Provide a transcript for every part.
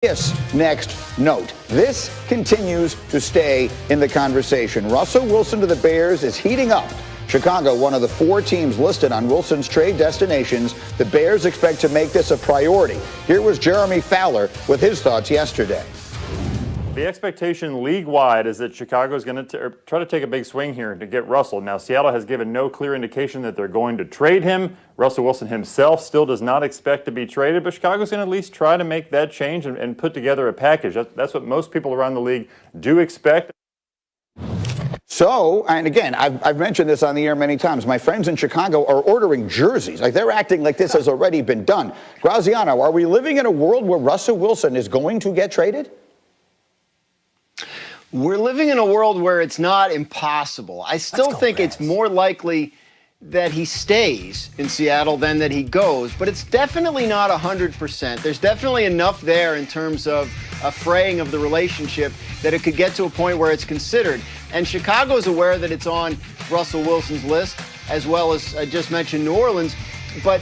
This next note. This continues to stay in the conversation. Russell Wilson to the Bears is heating up. Chicago, one of the 4 teams listed on Wilson's trade destinations. The Bears expect to make this a priority. Here was Jeremy Fowler with his thoughts yesterday. The expectation league-wide is that Chicago is going to try to take a big swing here to get Russell. Now, Seattle has given no clear indication that they're going to trade him. Russell Wilson himself still does not expect to be traded, but Chicago's going to at least try to make that change and put together a package. That's what most people around the league do expect. So, and again, I've mentioned this on the air many times. My friends in Chicago are ordering jerseys. Like, they're acting like this has already been done. Graziano, are we living in a world where Russell Wilson is going to get traded? We're living in a world where it's not impossible. I still think it's more likely that he stays in Seattle than that he goes, but it's definitely not 100%. There's definitely enough there in terms of a fraying of the relationship that it could get to a point where it's considered. And Chicago's aware that it's on Russell Wilson's list, as well as I just mentioned New Orleans. But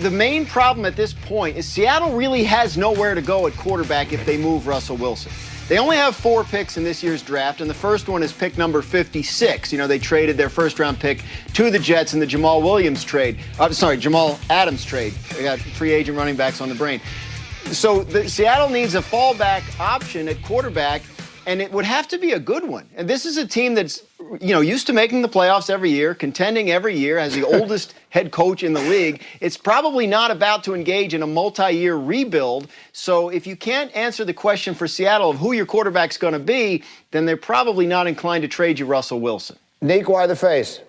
the main problem at this point is Seattle really has nowhere to go at quarterback if they move Russell Wilson. They only have 4 picks in this year's draft, and the first one is pick number 56. You know, they traded their first-round pick to the Jets in the Jamal Adams trade. They got free agent running backs on the brain. So Seattle needs a fallback option at quarterback, and it would have to be a good one. And this is a team that's, you know, used to making the playoffs every year, contending every year, as the oldest head coach in the league. It's probably not about to engage in a multi-year rebuild. So if you can't answer the question for Seattle of who your quarterback's going to be, then they're probably not inclined to trade you Russell Wilson. Nick, why the face?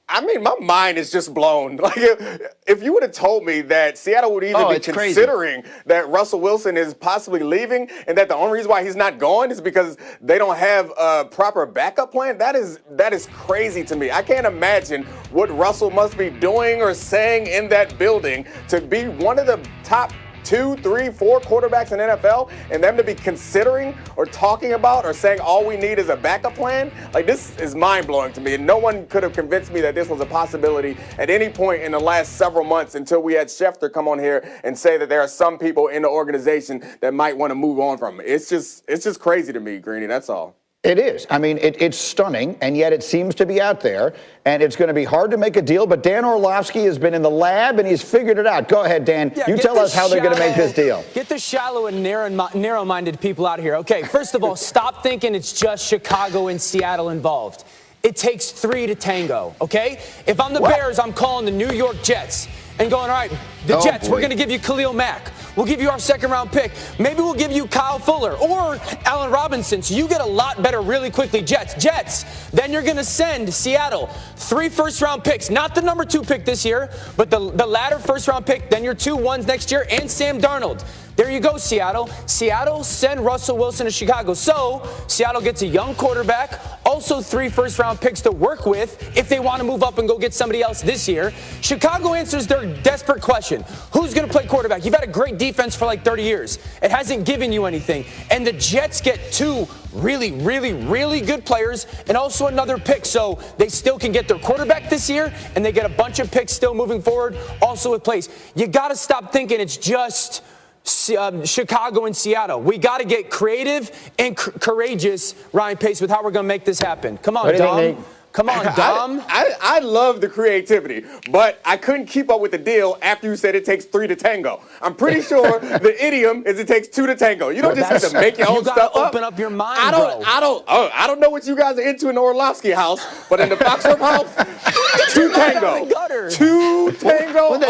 I mean, my mind is just blown. Like, if you would have told me that Seattle would even be considering that Russell Wilson is possibly leaving and that the only reason why he's not going is because they don't have a proper backup plan, that is crazy to me. I can't imagine what Russell must be doing or saying in that building to be one of the top 2, 3, 4 quarterbacks in NFL, and them to be considering or talking about or saying all we need is a backup plan. Like, this is mind-blowing to me, and no one could have convinced me that this was a possibility at any point in the last several months until we had Schefter come on here and say that there are some people in the organization that might want to move on from it. It's just crazy to me, Greeny, that's all. It is. I mean, it's stunning, and yet it seems to be out there, and it's going to be hard to make a deal, but Dan Orlovsky has been in the lab, and he's figured it out. Go ahead, Dan. You tell us how they're going to make this deal. Get the shallow and narrow-minded people out here. Okay, first of all, stop thinking it's just Chicago and Seattle involved. It takes 3 to tango, okay? If I'm the Bears, I'm calling the New York Jets and going, all right, the Jets, we're going to give you Khalil Mack. We'll give you our second-round pick. Maybe we'll give you Kyle Fuller or Allen Robinson, so you get a lot better really quickly. Jets. Then you're going to send Seattle 3 first-round picks. Not the number 2 pick this year, but the latter first-round pick, then your 2 ones next year, and Sam Darnold. There you go, Seattle. Seattle, send Russell Wilson to Chicago. So Seattle gets a young quarterback, also 3 first-round picks to work with if they want to move up and go get somebody else this year. Chicago answers their desperate question. Who's going to play quarterback? You've had a great defense for like 30 years. It hasn't given you anything. And the Jets get 2 really, really, really good players and also another pick. So they still can get their quarterback this year, and they get a bunch of picks still moving forward, also with plays. You got to stop thinking it's just Chicago and Seattle. We got to get creative and courageous, Ryan Pace, with how we're going to make this happen. Come on, Dom. Come on, Dom. I love the creativity, but I couldn't keep up with the deal after you said it takes 3 to tango. I'm pretty sure the idiom is it takes 2 to tango. You don't just have to make your own stuff up. You got to open up your mind, I don't know what you guys are into in the Orlovsky house, but in the Foxworth house, 2 tango. 2 tango. It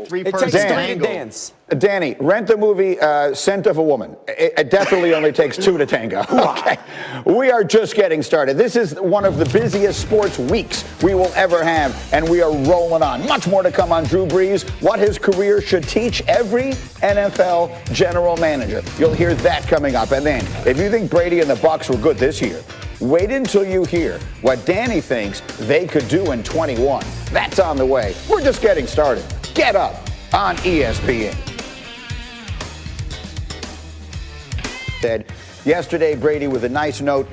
takes 3 to dance. Danny, rent the movie Scent of a Woman. It definitely only takes 2 to tango. Okay. We are just getting started. This is one of the busiest sports weeks we will ever have, and we are rolling on. Much more to come on Drew Brees, what his career should teach every NFL general manager. You'll hear that coming up. And then, if you think Brady and the Bucs were good this year, wait until you hear what Danny thinks they could do in 21. That's on the way. We're just getting started. Get Up on ESPN. Said yesterday, Brady, with a nice note,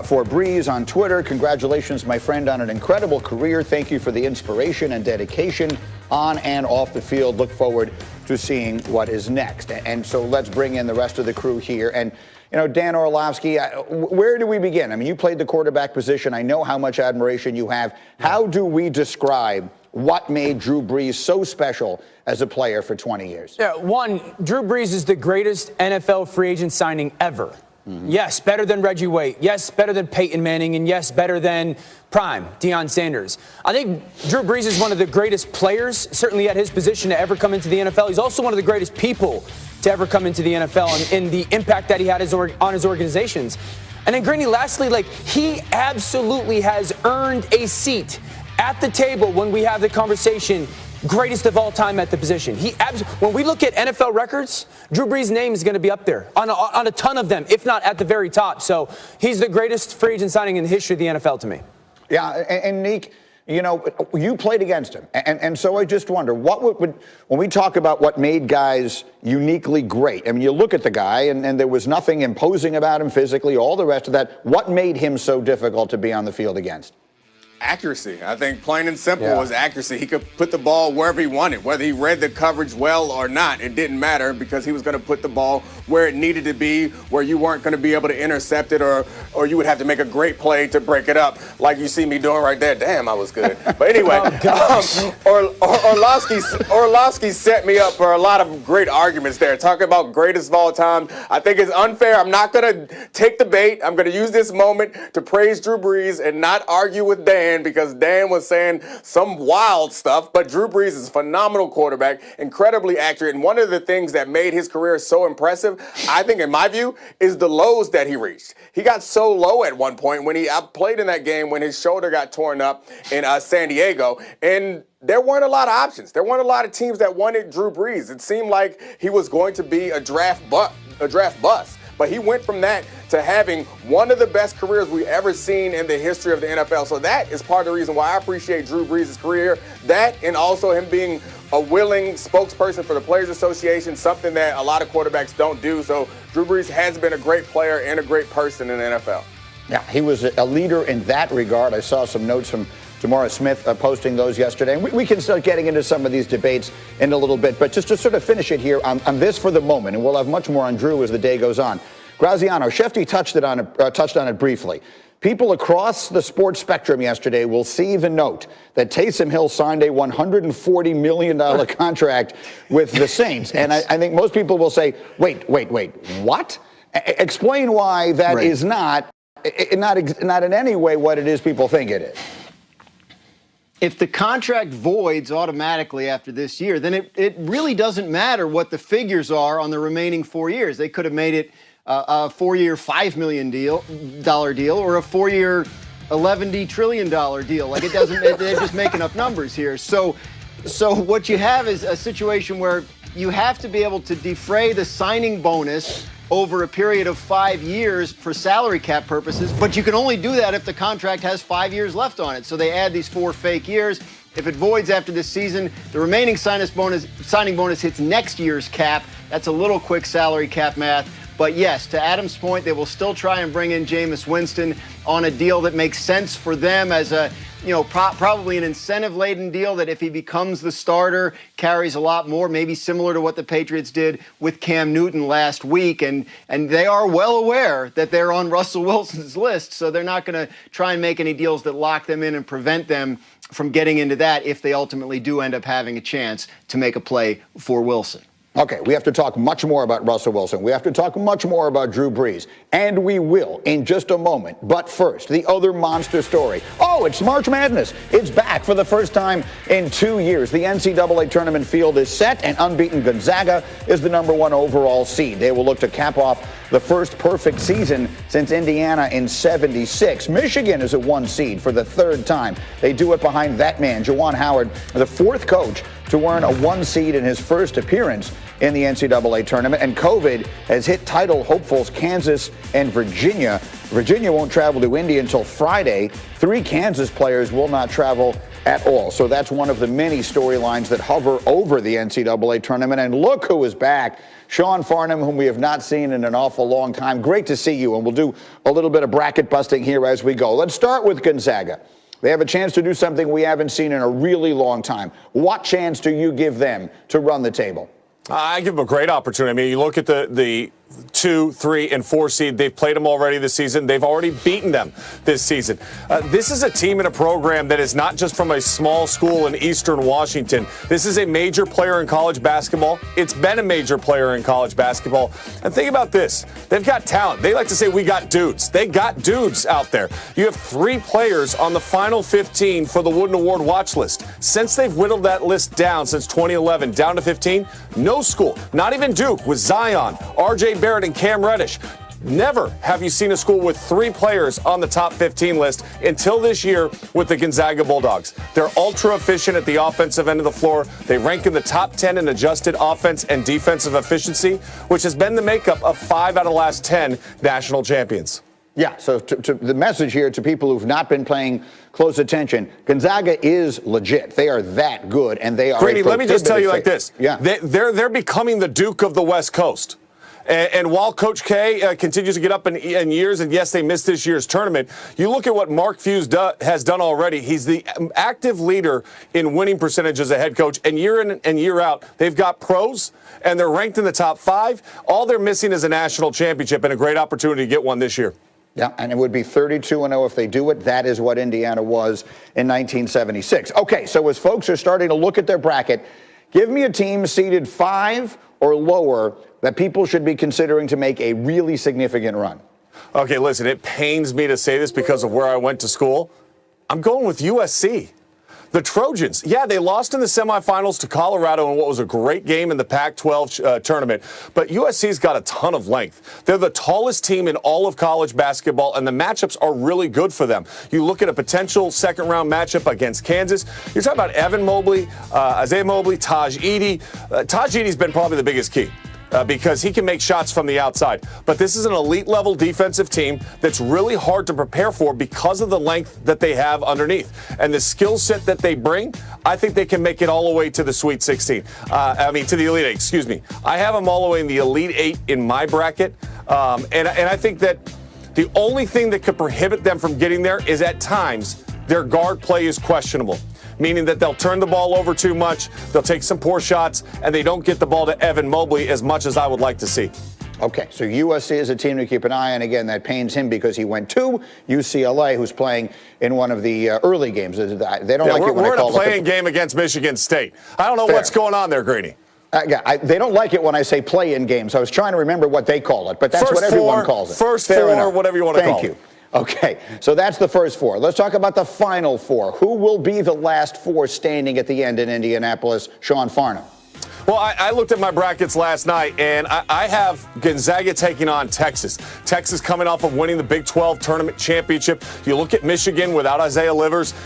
for Breeze on Twitter. Congratulations, my friend, on an incredible career. Thank you for the inspiration and dedication on and off the field. Look forward to seeing what is next. And so let's bring in the rest of the crew here. And, you know, Dan Orlovsky, where do we begin? I mean, you played the quarterback position. I know how much admiration you have. How do we describe what made Drew Brees so special as a player for 20 years? Yeah, one, Drew Brees is the greatest NFL free agent signing ever. Yes, better than Reggie White. Yes, better than Peyton Manning. And yes, better than prime Deion Sanders. I think Drew Brees is one of the greatest players, certainly at his position, to ever come into the NFL. He's also one of the greatest people to ever come into the NFL and the impact that he had on his organizations. And then, Greeny, lastly, he absolutely has earned a seat at the table when we have the conversation, greatest of all time at the position. When we look at NFL records, Drew Brees' name is going to be up there on a ton of them, if not at the very top. So he's the greatest free agent signing in the history of the NFL to me. Yeah, and Nick, you know, you played against him. And so I just wonder, when we talk about what made guys uniquely great, I mean, you look at the guy and there was nothing imposing about him physically, all the rest of that. What made him so difficult to be on the field against? Accuracy. I think plain and simple was accuracy. He could put the ball wherever he wanted, whether he read the coverage well or not. It didn't matter because he was going to put the ball where it needed to be, where you weren't going to be able to intercept it or you would have to make a great play to break it up like you see me doing right there. Damn, I was good. But anyway, Orlovsky set me up for a lot of great arguments there, talking about greatest of all time. I think it's unfair. I'm not going to take the bait. I'm going to use this moment to praise Drew Brees and not argue with Dan, because Dan was saying some wild stuff, but Drew Brees is a phenomenal quarterback, incredibly accurate, and one of the things that made his career so impressive, I think in my view, is the lows that he reached. He got so low at one point when I played in that game when his shoulder got torn up in San Diego, and there weren't a lot of options. There weren't a lot of teams that wanted Drew Brees. It seemed like he was going to be a draft bust. But he went from that to having one of the best careers we've ever seen in the history of the NFL. So that is part of the reason why I appreciate Drew Brees' career. That and also him being a willing spokesperson for the Players Association, something that a lot of quarterbacks don't do. So Drew Brees has been a great player and a great person in the NFL. Yeah, he was a leader in that regard. I saw some notes from Jamora Smith posting those yesterday. And we can start getting into some of these debates in a little bit. But just to sort of finish it here on this for the moment, and we'll have much more on Drew as the day goes on. Graziano, Shefty touched on it briefly. People across the sports spectrum yesterday will see the note that Taysom Hill signed a $140 million contract with the Saints. And I think most people will say, wait, what? Explain why that is not in any way what it is people think it is. If the contract voids automatically after this year, then it really doesn't matter what the figures are on the remaining 4 years. They could have made it a 4-year, $5 million deal or a 4-year, $11 trillion deal. Like, it doesn't, they're just making up numbers here. So what you have is a situation where you have to be able to defray the signing bonus over a period of 5 years for salary cap purposes, but you can only do that if the contract has 5 years left on it. So they add these 4 fake years. If it voids after this season, the remaining signing bonus hits next year's cap. That's a little quick salary cap math. But yes, to Adam's point, they will still try and bring in Jameis Winston on a deal that makes sense for them as a, probably an incentive-laden deal that if he becomes the starter, carries a lot more, maybe similar to what the Patriots did with Cam Newton last week. And they are well aware that they're on Russell Wilson's list, so they're not going to try and make any deals that lock them in and prevent them from getting into that if they ultimately do end up having a chance to make a play for Wilson. Okay, we have to talk much more about Russell Wilson. We have to talk much more about Drew Brees. And we will in just a moment. But first, the other monster story. Oh, it's March Madness. It's back for the first time in 2 years. The NCAA tournament field is set, and unbeaten Gonzaga is the #1 overall seed. They will look to cap off the first perfect season since Indiana in '76. Michigan is a 1 seed for the 3rd time. They do it behind that man, Juwan Howard, the 4th coach to earn a 1 seed in his first appearance in the NCAA tournament. And COVID has hit title hopefuls Kansas and Virginia. Virginia won't travel to Indy until Friday. 3 Kansas players will not travel at all. So that's one of the many storylines that hover over the NCAA tournament. And look who is back. Sean Farnham, whom we have not seen in an awful long time. Great to see you, and we'll do a little bit of bracket busting here as we go. Let's start with Gonzaga. They have a chance to do something we haven't seen in a really long time. What chance do you give them to run the table? I give them a great opportunity. I mean, you look at the 2, 3, and 4 seed. They've played them already this season. They've already beaten them this season. This is a team and a program that is not just from a small school in Eastern Washington. This is a major player in college basketball. It's been a major player in college basketball. And think about this. They've got talent. They like to say we got dudes. They got dudes out there. You have 3 players on the final 15 for the Wooden Award watch list. Since they've whittled that list down since 2011, down to 15, no school, not even Duke, with Zion, R.J. Barrett, and Cam Reddish. Never have you seen a school with 3 players on the top 15 list until this year with the Gonzaga Bulldogs. They're ultra efficient at the offensive end of the floor. They rank in the top 10 in adjusted offense and defensive efficiency, which has been the makeup of 5 out of the last 10 national champions. Yeah, so to the message here to people who've not been paying close attention, Gonzaga is legit. They are that good, and they are. Grady, let me just tell you like this. Yeah. They're becoming the Duke of the West Coast. And while Coach K continues to get up in years, and yes, they missed this year's tournament, you look at what Mark Few has done already. He's the active leader in winning percentage as a head coach. And year in and year out, they've got pros, and they're ranked in the top 5. All they're missing is a national championship and a great opportunity to get one this year. Yeah, and it would be 32-0 if they do it. That is what Indiana was in 1976. Okay, so as folks are starting to look at their bracket, give me a team seeded 5 or lower that people should be considering to make a really significant run. Okay, listen, it pains me to say this because of where I went to school. I'm going with USC. The Trojans, yeah, they lost in the semifinals to Colorado in what was a great game in the Pac-12 tournament, but USC's got a ton of length. They're the tallest team in all of college basketball, and the matchups are really good for them. You look at a potential second-round matchup against Kansas. You're talking about Evan Mobley, Isaiah Mobley, Taj Edey. Taj Edey's been probably the biggest key. Because he can make shots from the outside. But this is an elite-level defensive team that's really hard to prepare for because of the length that they have underneath. And the skill set that they bring, I think they can make it all the way to the Sweet 16. To the Elite 8, excuse me. I have them all the way in the Elite 8 in my bracket. And I think that the only thing that could prohibit them from getting there is at times their guard play is questionable. Meaning that they'll turn the ball over too much, they'll take some poor shots, and they don't get the ball to Evan Mobley as much as I would like to see. Okay, so USC is a team to keep an eye on. Again, that pains him because he went to UCLA, who's playing in one of the early games. They don't like it when I call it. We're in a playing game against Michigan State. I don't know what's going on there, Grady. They don't like it when I say play-in games. I was trying to remember what they call it, but that's what everyone calls it. First 4, whatever you want to call it. Thank you. Okay, so that's the first 4. Let's talk about the final 4. Who will be the last 4 standing at the end in Indianapolis? Sean Farnham. Well, I looked at my brackets last night, and I have Gonzaga taking on Texas. Texas coming off of winning the Big 12 tournament championship. You look at Michigan without Isaiah Livers.